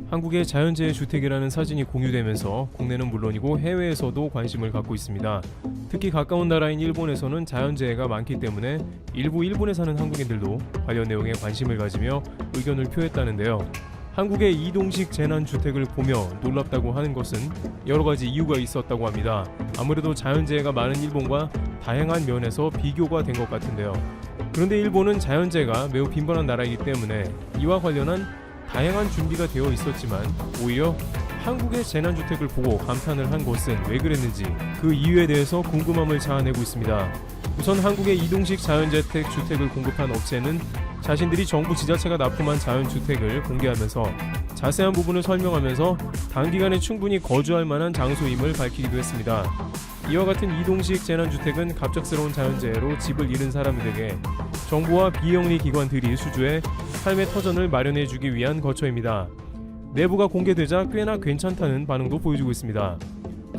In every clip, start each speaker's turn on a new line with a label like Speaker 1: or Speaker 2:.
Speaker 1: 한국의 자연재해 주택이라는 사진이 공유되면서 국내는 물론이고 해외에서도 관심을 갖고 있습니다. 특히 가까운 나라인 일본에서는 자연재해가 많기 때문에 일부 일본에 사는 한국인들도 관련 내용에 관심을 가지며 의견을 표했다는데요. 한국의 이동식 재난주택을 보며 놀랍다고 하는 것은 여러 가지 이유가 있었다고 합니다. 아무래도 자연재해가 많은 일본과 다양한 면에서 비교가 된 것 같은데요. 그런데 일본은 자연재해가 매우 빈번한 나라이기 때문에 이와 관련한 다양한 준비가 되어 있었지만 오히려 한국의 재난주택을 보고 감탄을 한 것은 왜 그랬는지 그 이유에 대해서 궁금함을 자아내고 있습니다. 우선 한국의 이동식 자연재택 주택을 공급한 업체는 자신들이 정부 지자체가 납품한 자연주택을 공개하면서 자세한 부분을 설명하면서 단기간에 충분히 거주할 만한 장소임을 밝히기도 했습니다. 이와 같은 이동식 재난주택은 갑작스러운 자연재해로 집을 잃은 사람들에게 정부와 비영리 기관들이 수주해 삶의 터전을 마련해주기 위한 거처입니다. 내부가 공개되자 꽤나 괜찮다는 반응도 보여주고 있습니다.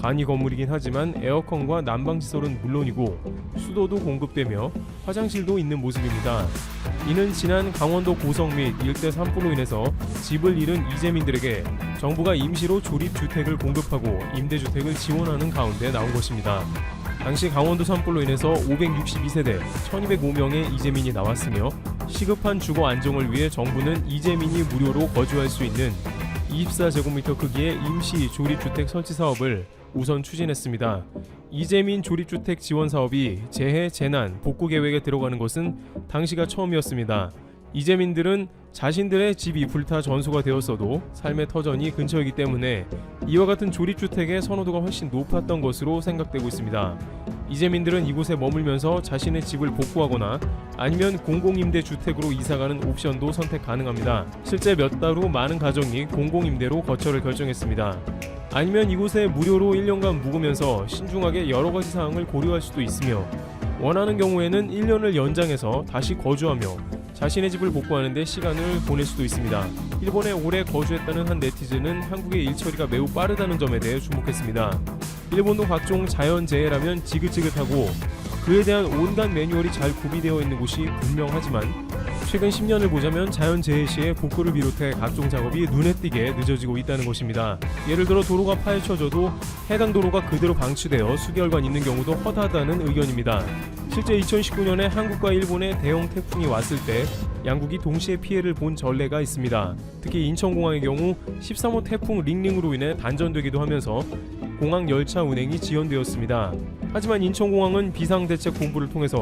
Speaker 1: 간이 건물이긴 하지만 에어컨과 난방시설은 물론이고 수도도 공급되며 화장실도 있는 모습입니다. 이는 지난 강원도 고성 및 일대 산불로 인해서 집을 잃은 이재민들에게 정부가 임시로 조립주택을 공급하고 임대주택을 지원하는 가운데 나온 것입니다. 당시 강원도 산불로 인해서 562세대 1205명의 이재민이 나왔으며 시급한 주거 안정을 위해 정부는 이재민이 무료로 거주할 수 있는 24제곱미터 크기의 임시 조립주택 설치 사업을 우선 추진했습니다. 이재민 조립주택 지원 사업이 재해, 재난, 복구 계획에 들어가는 것은 당시가 처음이었습니다. 이재민들은 자신들의 집이 불타 전소가 되었어도 삶의 터전이 근처이기 때문에 이와 같은 조립주택의 선호도가 훨씬 높았던 것으로 생각되고 있습니다. 이재민들은 이곳에 머물면서 자신의 집을 복구하거나 아니면 공공임대주택으로 이사가는 옵션도 선택 가능합니다. 실제 몇 달 후 많은 가정이 공공임대로 거처를 결정했습니다. 아니면 이곳에 무료로 1년간 묵으면서 신중하게 여러가지 사항을 고려할 수도 있으며 원하는 경우에는 1년을 연장해서 다시 거주하며 자신의 집을 복구하는 데 시간을 보낼 수도 있습니다. 일본에 오래 거주했다는 한 네티즌은 한국의 일처리가 매우 빠르다는 점에 대해 주목했습니다. 일본도 각종 자연재해라면 지긋지긋하고 그에 대한 온갖 매뉴얼이 잘 구비되어 있는 곳이 분명하지만 최근 10년을 보자면 자연재해 시에 복구를 비롯해 각종 작업이 눈에 띄게 늦어지고 있다는 것입니다. 예를 들어 도로가 파헤쳐져도 해당 도로가 그대로 방치되어 수개월간 있는 경우도 허다하다는 의견입니다. 실제 2019년에 한국과 일본에 대형 태풍이 왔을 때 양국이 동시에 피해를 본 전례가 있습니다. 특히 인천공항의 경우 13호 태풍 링링으로 인해 단전되기도 하면서 공항 열차 운행이 지연되었습니다. 하지만 인천공항은 비상대책본부를 통해서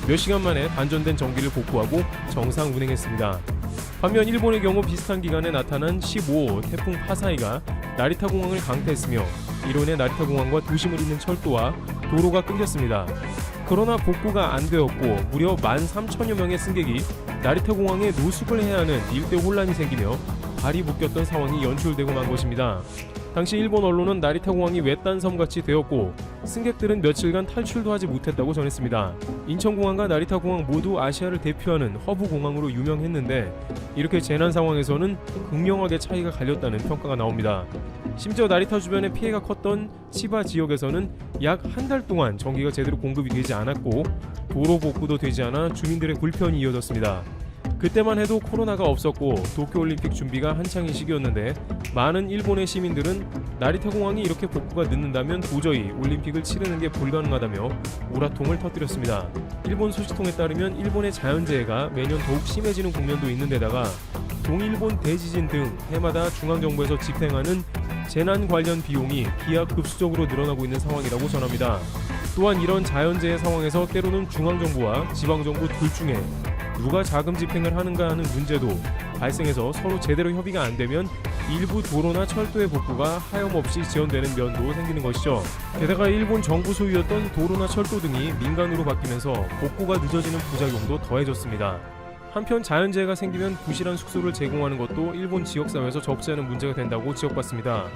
Speaker 1: 몇 시간 만에 단전된 전기를 복구하고 정상 운행했습니다. 반면 일본의 경우 비슷한 기간에 나타난 15호 태풍 파사이가 나리타 공항을 강타했으며 이로 인해 나리타 공항과 도심을 잇는 철도와 도로가 끊겼습니다. 그러나 복구가 안 되었고 무려 13,000여 명의 승객이 나리타 공항에 노숙을 해야 하는 일대 혼란이 생기며 발이 묶였던 상황이 연출되고 만 것입니다. 당시 일본 언론은 나리타 공항이 외딴 섬같이 되었고 승객들은 며칠간 탈출도 하지 못했다고 전했습니다. 인천공항과 나리타 공항 모두 아시아를 대표하는 허브 공항으로 유명했는데 이렇게 재난 상황에서는 극명하게 차이가 갈렸다는 평가가 나옵니다. 심지어 나리타 주변에 피해가 컸던 치바 지역에서는 약 한 달 동안 전기가 제대로 공급이 되지 않았고 도로 복구도 되지 않아 주민들의 불편이 이어졌습니다. 그때만 해도 코로나가 없었고 도쿄올림픽 준비가 한창인 시기였는데 많은 일본의 시민들은 나리타 공항이 이렇게 복구가 늦는다면 도저히 올림픽을 치르는 게 불가능하다며 우라통을 터뜨렸습니다. 일본 소식통에 따르면 일본의 자연재해가 매년 더욱 심해지는 국면도 있는 데다가 동일본 대지진 등 해마다 중앙정부에서 집행하는 재난 관련 비용이 기하급수적으로 늘어나고 있는 상황이라고 전합니다. 또한 이런 자연재해 상황에서 때로는 중앙정부와 지방정부 둘 중에 누가 자금 집행을 하는가 하는 문제도 발생해서 서로 제대로 협의가 안 되면 일부 도로나 철도의 복구가 하염없이 지연되는 면도 생기는 것이죠. 게다가 일본 정부 소유였던 도로나 철도 등이 민간으로 바뀌면서 복구가 늦어지는 부작용도 더해졌습니다. 한편 자연재해가 생기면 부실한 숙소를 제공하는 것도 일본 지역사회에서 적지 않은 문제가 된다고 지적받습니다.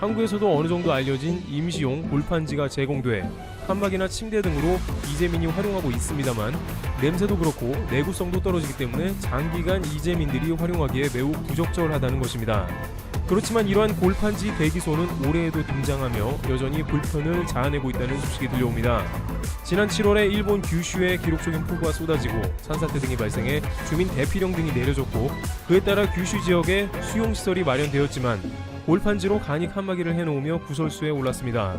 Speaker 1: 한국에서도 어느 정도 알려진 임시용 골판지가 제공돼 칸막이나 침대 등으로 이재민이 활용하고 있습니다만 냄새도 그렇고 내구성도 떨어지기 때문에 장기간 이재민들이 활용하기에 매우 부적절하다는 것입니다. 그렇지만 이러한 골판지 대기소는 올해에도 등장하며 여전히 불편을 자아내고 있다는 소식이 들려옵니다. 지난 7월에 일본 규슈에 기록적인 폭우가 쏟아지고 산사태 등이 발생해 주민 대피령 등이 내려졌고 그에 따라 규슈 지역에 수용시설이 마련되었지만 골판지로 간이 칸막이를 해놓으며 구설수에 올랐습니다.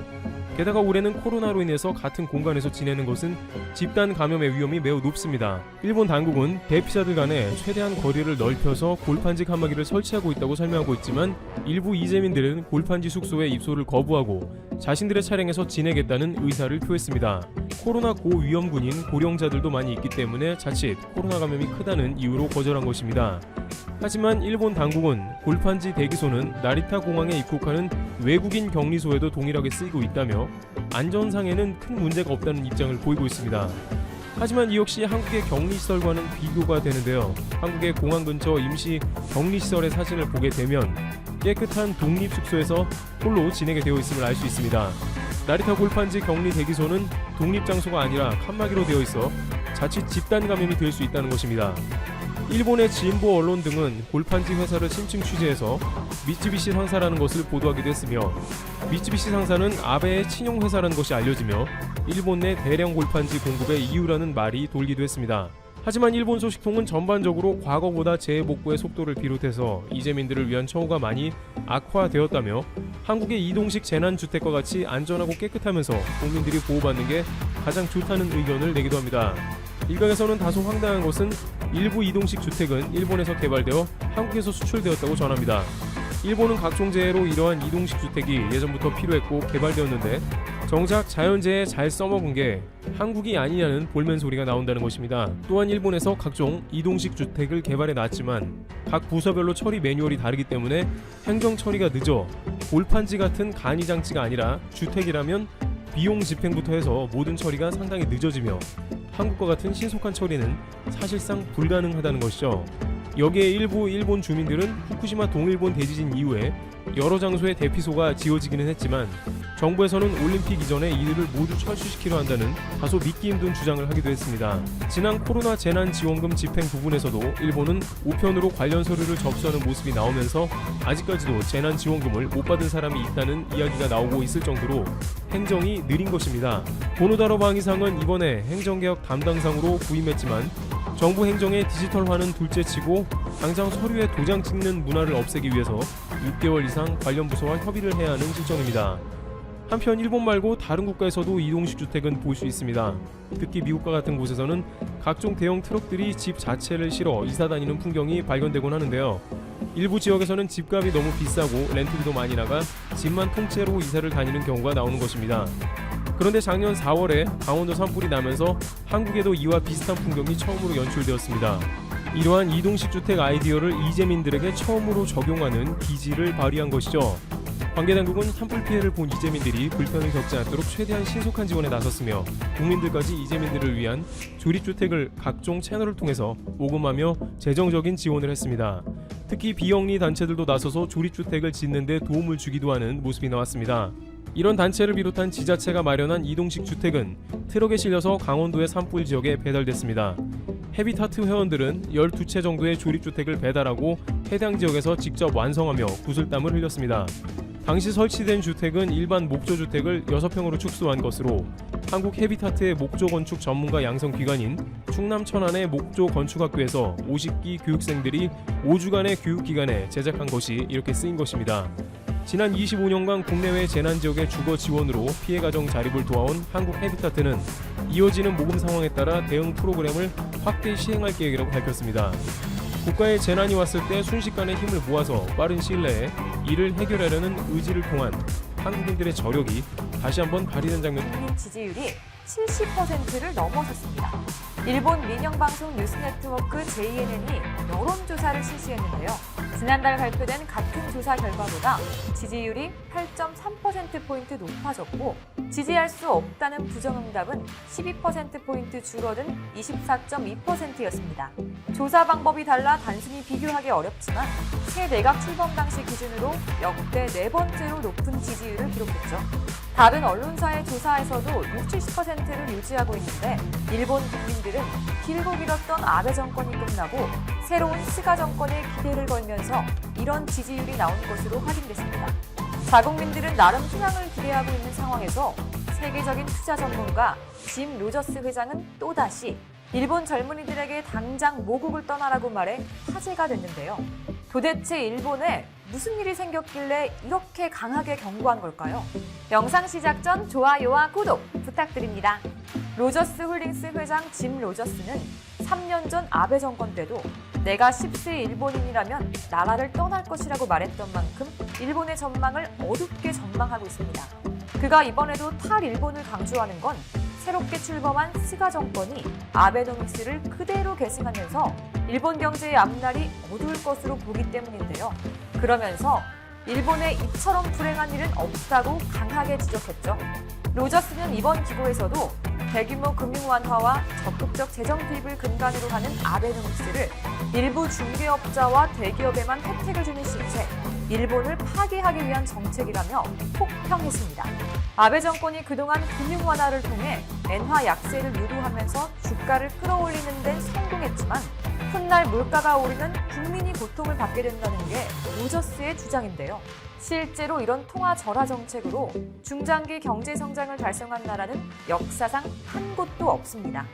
Speaker 1: 게다가 올해는 코로나로 인해서 같은 공간에서 지내는 것은 집단 감염의 위험이 매우 높습니다. 일본 당국은 대피자들 간에 최대한 거리를 넓혀서 골판지 칸막이를 설치하고 있다고 설명하고 있지만 일부 이재민들은 골판지 숙소에 입소를 거부하고 자신들의 차량에서 지내겠다는 의사를 표했습니다. 코로나 고위험군인 고령자들도 많이 있기 때문에 자칫 코로나 감염이 크다는 이유로 거절한 것입니다. 하지만 일본 당국은 골판지 대기소는 나리타 공항에 입국하는 외국인 격리소에도 동일하게 쓰이고 있다며 안전상에는 큰 문제가 없다는 입장을 보이고 있습니다. 하지만 이 역시 한국의 격리시설과는 비교가 되는데요. 한국의 공항 근처 임시 격리시설의 사진을 보게 되면 깨끗한 독립숙소에서 홀로 지내게 되어 있음을 알 수 있습니다. 나리타 골판지 격리 대기소는 독립장소가 아니라 칸막이로 되어 있어 자칫 집단 감염이 될 수 있다는 것입니다. 일본의 진보 언론 등은 골판지 회사를 심층 취재해서 미쯔비시 상사라는 것을 보도하기도 했으며 미쯔비시 상사는 아베의 친용 회사라는 것이 알려지며 일본 내 대량 골판지 공급의 이유라는 말이 돌기도 했습니다. 하지만 일본 소식통은 전반적으로 과거보다 재복구의 속도를 비롯해서 이재민들을 위한 처우가 많이 악화되었다며 한국의 이동식 재난주택과 같이 안전하고 깨끗하면서 국민들이 보호받는 게 가장 좋다는 의견을 내기도 합니다. 일각에서는 다소 황당한 것은 일부 이동식 주택은 일본에서 개발되어 한국에서 수출되었다고 전합니다. 일본은 각종 재해로 이러한 이동식 주택이 예전부터 필요했고 개발되었는데 정작 자연재해에 잘 써먹은 게 한국이 아니냐는 볼멘 소리가 나온다는 것입니다. 또한 일본에서 각종 이동식 주택을 개발해 놨지만 각 부서별로 처리 매뉴얼이 다르기 때문에 행정 처리가 늦어 골판지 같은 간이 장치가 아니라 주택이라면 비용 집행부터 해서 모든 처리가 상당히 늦어지며 한국과 같은 신속한 처리는 사실상 불가능하다는 것이죠. 여기에 일부 일본 주민들은 후쿠시마 동일본 대지진 이후에 여러 장소에 대피소가 지어지기는 했지만 정부에서는 올림픽 이전에 이들을 모두 철수시키려 한다는 다소 믿기 힘든 주장을 하기도 했습니다. 지난 코로나 재난지원금 집행 부분에서도 일본은 우편으로 관련 서류를 접수하는 모습이 나오면서 아직까지도 재난지원금을 못 받은 사람이 있다는 이야기가 나오고 있을 정도로 행정이 느린 것입니다. 고노다로 방위상은 이번에 행정개혁 담당상으로 부임했지만 정부 행정의 디지털화는 둘째치고 당장 서류에 도장 찍는 문화를 없애기 위해서 6개월 이상 관련 부서와 협의를 해야 하는 실정입니다. 한편 일본 말고 다른 국가에서도 이동식 주택은 볼 수 있습니다. 특히 미국과 같은 곳에서는 각종 대형 트럭들이 집 자체를 실어 이사 다니는 풍경이 발견되곤 하는데요. 일부 지역에서는 집값이 너무 비싸고 렌트비도 많이 나가 집만 통째로 이사를 다니는 경우가 나오는 것입니다. 그런데 작년 4월에 강원도 산불이 나면서 한국에도 이와 비슷한 풍경이 처음으로 연출되었습니다. 이러한 이동식 주택 아이디어를 이재민들에게 처음으로 적용하는 기지를 발휘한 것이죠. 관계당국은 산불 피해를 본 이재민들이 불편을 겪지 않도록 최대한 신속한 지원에 나섰으며 국민들까지 이재민들을 위한 조립주택을 각종 채널을 통해서 모금하며 재정적인 지원을 했습니다. 특히 비영리 단체들도 나서서 조립주택을 짓는 데 도움을 주기도 하는 모습이 나왔습니다. 이런 단체를 비롯한 지자체가 마련한 이동식 주택은 트럭에 실려서 강원도의 산불 지역에 배달됐습니다. 헤비타트 회원들은 12채 정도의 조립주택을 배달하고 해당 지역에서 직접 완성하며 구슬땀을 흘렸습니다. 당시 설치된 주택은 일반 목조주택을 6평으로 축소한 것으로 한국 헤비타트의 목조건축 전문가 양성기관인 충남 천안의 목조건축학교에서 50기 교육생들이 5주간의 교육기간에 제작한 것이 이렇게 쓰인 것입니다. 지난 25년간 국내외 재난지역의 주거 지원으로 피해가정 자립을 도와온 한국 헤비타트는 이어지는 모금 상황에 따라 대응 프로그램을 확대 시행할 계획이라고 밝혔습니다. 국가에 재난이 왔을 때 순식간에 힘을 모아서 빠른 시일 내에 이를 해결하려는 의지를 통한 한국인들의 저력이 다시 한번 발휘된 장면.
Speaker 2: 국민 지지율이 70%를 넘어섰습니다. 일본 민영방송 뉴스네트워크 JNN이 여론조사를 실시했는데요. 지난달 발표된 같은 조사 결과보다 지지율이 8.3%포인트 높아졌고 지지할 수 없다는 부정응답은 12%포인트 줄어든 24.2%였습니다. 조사 방법이 달라 단순히 비교하기 어렵지만 새 내각 출범 당시 기준으로 역대 4번째로 높은 지지율을 기록했죠. 다른 언론사의 조사에서도 60~70%를 유지하고 있는데 일본 국민들은 길고 길었던 아베 정권이 끝나고 새로운 스가 정권에 기대를 걸면서 이런 지지율이 나온 것으로 확인됐습니다. 자국민들은 나름 희망을 기대하고 있는 상황에서 세계적인 투자 전문가 짐 로저스 회장은 또다시 일본 젊은이들에게 당장 모국을 떠나라고 말해 화제가 됐는데요. 도대체 일본에 무슨 일이 생겼길래 이렇게 강하게 경고한 걸까요? 영상 시작 전 좋아요와 구독 부탁드립니다. 로저스 홀딩스 회장 짐 로저스는 3년 전 아베 정권 때도 내가 10세 일본인이라면 나라를 떠날 것이라고 말했던 만큼 일본의 전망을 어둡게 전망하고 있습니다. 그가 이번에도 탈일본을 강조하는 건 새롭게 출범한 스가 정권이 아베노믹스를 그대로 계승하면서 일본 경제의 앞날이 어두울 것으로 보기 때문인데요. 그러면서 일본에 이처럼 불행한 일은 없다고 강하게 지적했죠. 로저스는 이번 기고에서도 대규모 금융 완화와 적극적 재정 투입을 근간으로 하는 아베노믹스를 일부 중개업자와 대기업에만 혜택을 주는 실체, 일본을 파괴하기 위한 정책이라며 폭평했습니다. 아베 정권이 그동안 금융 완화를 통해 엔화 약세를 유도하면서 주가를 끌어올리는 데 성공했지만 훗날 물가가 오르면 국민이 고통을 받게 된다는 게 로저스의 주장인데요. 실제로 이런 통화 절하 정책으로 중장기 경제 성장을 달성한 나라는 역사상 한 곳도 없습니다.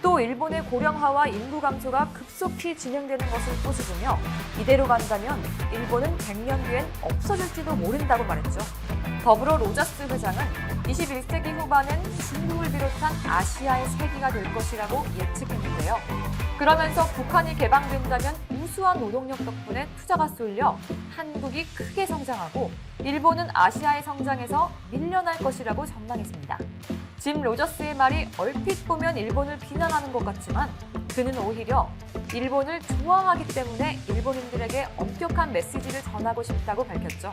Speaker 2: 또 일본의 고령화와 인구 감소가 급속히 진행되는 것을 꼬집으며 이대로 간다면 일본은 100년 뒤엔 없어질지도 모른다고 말했죠. 더불어 로저스 회장은 21세기 후반엔 중국을 비롯한 아시아의 세기가 될 것이라고 예측했는데요. 그러면서 북한이 개방된다면 우수한 노동력 덕분에 투자가 쏠려 한국이 크게 성장하고 일본은 아시아의 성장에서 밀려날 것이라고 전망했습니다. 짐 로저스의 말이 얼핏 보면 일본을 비난하는 것 같지만 그는 오히려 일본을 좋아하기 때문에 일본인들에게 엄격한 메시지를 전하고 싶다고 밝혔죠.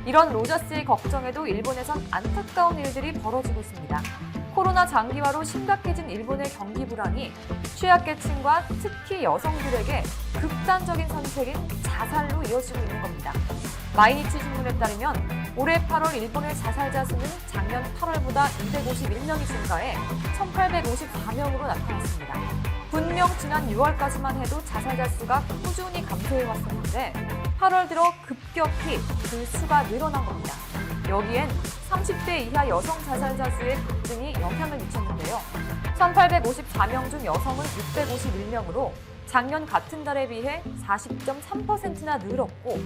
Speaker 2: 이런 로저스의 걱정에도 일본에선 안타까운 일들이 벌어지고 있습니다. 코로나 장기화로 심각해진 일본의 경기 불안이 취약계층과 특히 여성들에게 극단적인 선택인 자살로 이어지고 있는 겁니다. 마이니치 신문에 따르면 올해 8월 일본의 자살자 수는 작년 8월보다 251명이 증가해 1,854명으로 나타났습니다. 분명 지난 6월까지만 해도 자살자 수가 꾸준히 감소해왔었는데 8월 들어 급격히 그 수가 늘어난 겁니다. 여기엔 30대 이하 여성 자살자 수의 급증이 영향을 미쳤는데요. 1,854명 중 여성은 651명으로 작년 같은 달에 비해 40.3%나 늘었고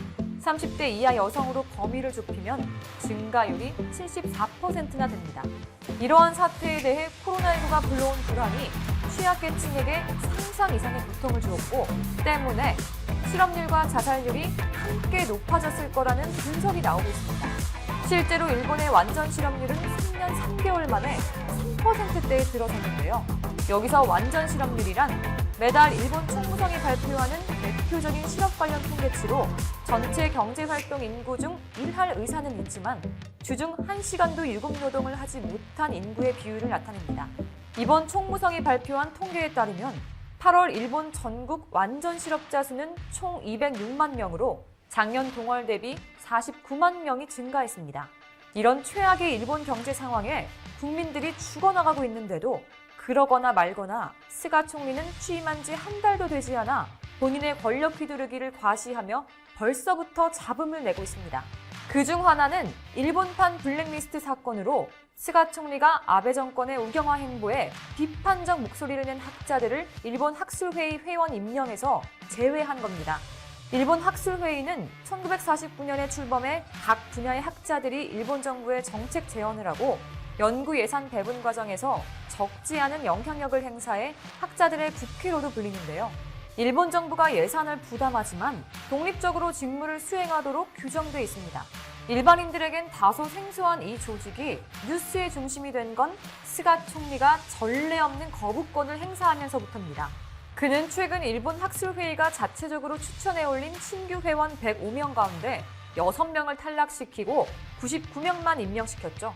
Speaker 2: 30대 이하 여성으로 범위를 좁히면 증가율이 74%나 됩니다. 이러한 사태에 대해 코로나19가 불러온 불안이 취약계층에게 상상 이상의 고통을 주었고 때문에 실업률과 자살률이 함께 높아졌을 거라는 분석이 나오고 있습니다. 실제로 일본의 완전 실업률은 3년 3개월 만에 3%대에 들어섰는데요. 여기서 완전 실업률이란 매달 일본 총무성이 발표하는 대표적인 실업 관련 통계치로 전체 경제활동 인구 중 일할 의사는 있지만 주중 1시간도 유급노동을 하지 못한 인구의 비율을 나타냅니다. 이번 총무성이 발표한 통계에 따르면 8월 일본 전국 완전 실업자 수는 총 206만 명으로 작년 동월 대비 49만 명이 증가했습니다. 이런 최악의 일본 경제 상황에 국민들이 죽어나가고 있는데도 그러거나 말거나 스가 총리는 취임한 지 한 달도 되지 않아 본인의 권력 휘두르기를 과시하며 벌써부터 잡음을 내고 있습니다. 그중 하나는 일본판 블랙리스트 사건으로 스가 총리가 아베 정권의 우경화 행보에 비판적 목소리를 낸 학자들을 일본 학술회의 회원 임명에서 제외한 겁니다. 일본 학술회의는 1949년에 출범해 각 분야의 학자들이 일본 정부에 정책 제언을 하고 연구 예산 배분 과정에서 적지 않은 영향력을 행사해 학자들의 국회로도 불리는데요. 일본 정부가 예산을 부담하지만 독립적으로 직무를 수행하도록 규정돼 있습니다. 일반인들에겐 다소 생소한 이 조직이 뉴스의 중심이 된 건 스가 총리가 전례 없는 거부권을 행사하면서부터입니다. 그는 최근 일본 학술회의가 자체적으로 추천해 올린 신규 회원 105명 가운데 6명을 탈락시키고 99명만 임명시켰죠.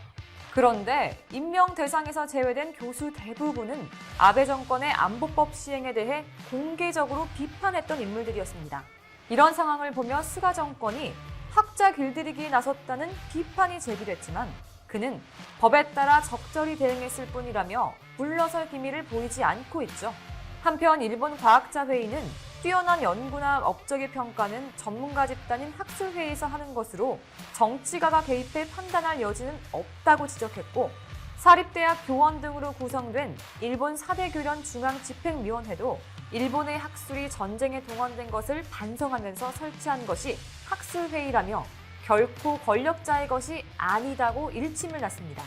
Speaker 2: 그런데 임명 대상에서 제외된 교수 대부분은 아베 정권의 안보법 시행에 대해 공개적으로 비판했던 인물들이었습니다. 이런 상황을 보며 스가 정권이 학자 길들이기에 나섰다는 비판이 제기됐지만 그는 법에 따라 적절히 대응했을 뿐이라며 물러설 기미를 보이지 않고 있죠. 한편 일본 과학자회의는 뛰어난 연구나 업적의 평가는 전문가 집단인 학술회의에서 하는 것으로 정치가가 개입해 판단할 여지는 없다고 지적했고, 사립대학 교원 등으로 구성된 일본 4대 교련 중앙집행위원회도 일본의 학술이 전쟁에 동원된 것을 반성하면서 설치한 것이 학술회의라며 결코 권력자의 것이 아니다고 일침을 놨습니다.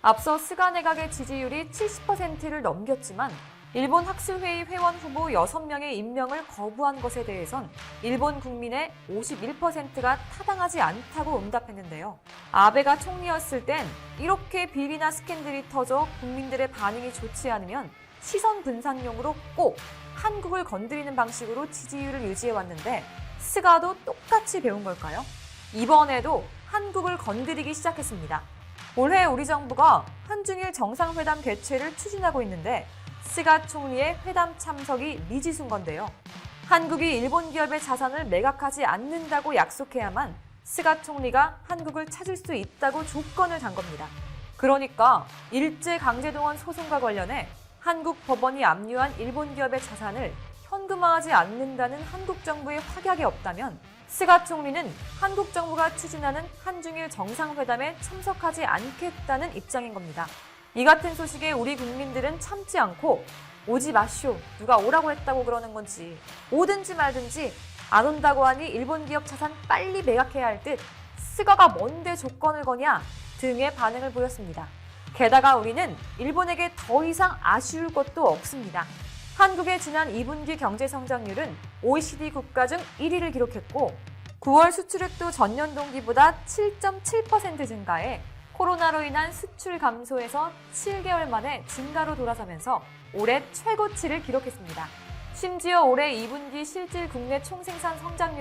Speaker 2: 앞서 스가 내각의 지지율이 70%를 넘겼지만 일본 학술회의 회원 후보 6명의 임명을 거부한 것에 대해선 일본 국민의 51%가 타당하지 않다고 응답했는데요. 아베가 총리였을 땐 이렇게 비리나 스캔들이 터져 국민들의 반응이 좋지 않으면 시선 분산용으로 꼭 한국을 건드리는 방식으로 지지율을 유지해왔는데 스가도 똑같이 배운 걸까요? 이번에도 한국을 건드리기 시작했습니다. 올해 우리 정부가 한중일 정상회담 개최를 추진하고 있는데 스가 총리의 회담 참석이 미지수인 건데요. 한국이 일본 기업의 자산을 매각하지 않는다고 약속해야만 스가 총리가 한국을 찾을 수 있다고 조건을 단 겁니다. 그러니까 일제강제동원 소송과 관련해 한국 법원이 압류한 일본 기업의 자산을 현금화하지 않는다는 한국 정부의 확약이 없다면 스가 총리는 한국 정부가 추진하는 한중일 정상회담에 참석하지 않겠다는 입장인 겁니다. 이 같은 소식에 우리 국민들은 참지 않고 오지 마쇼, 누가 오라고 했다고 그러는 건지, 오든지 말든지 안 온다고 하니 일본 기업 자산 빨리 매각해야 할 듯 스가가 뭔데 조건을 거냐 등의 반응을 보였습니다. 게다가 우리는 일본에게 더 이상 아쉬울 것도 없습니다. 한국의 지난 2분기 경제 성장률은 OECD 국가 중 1위를 기록했고 9월 수출액도 전년 동기보다 7.7% 증가해 코로나로 인한 수출 감소에서 7개월 만에 증가로 돌아서면서 올해 최고치를 기록했습니다. 심지어 올해 2분기 실질 국내 총생산 성장률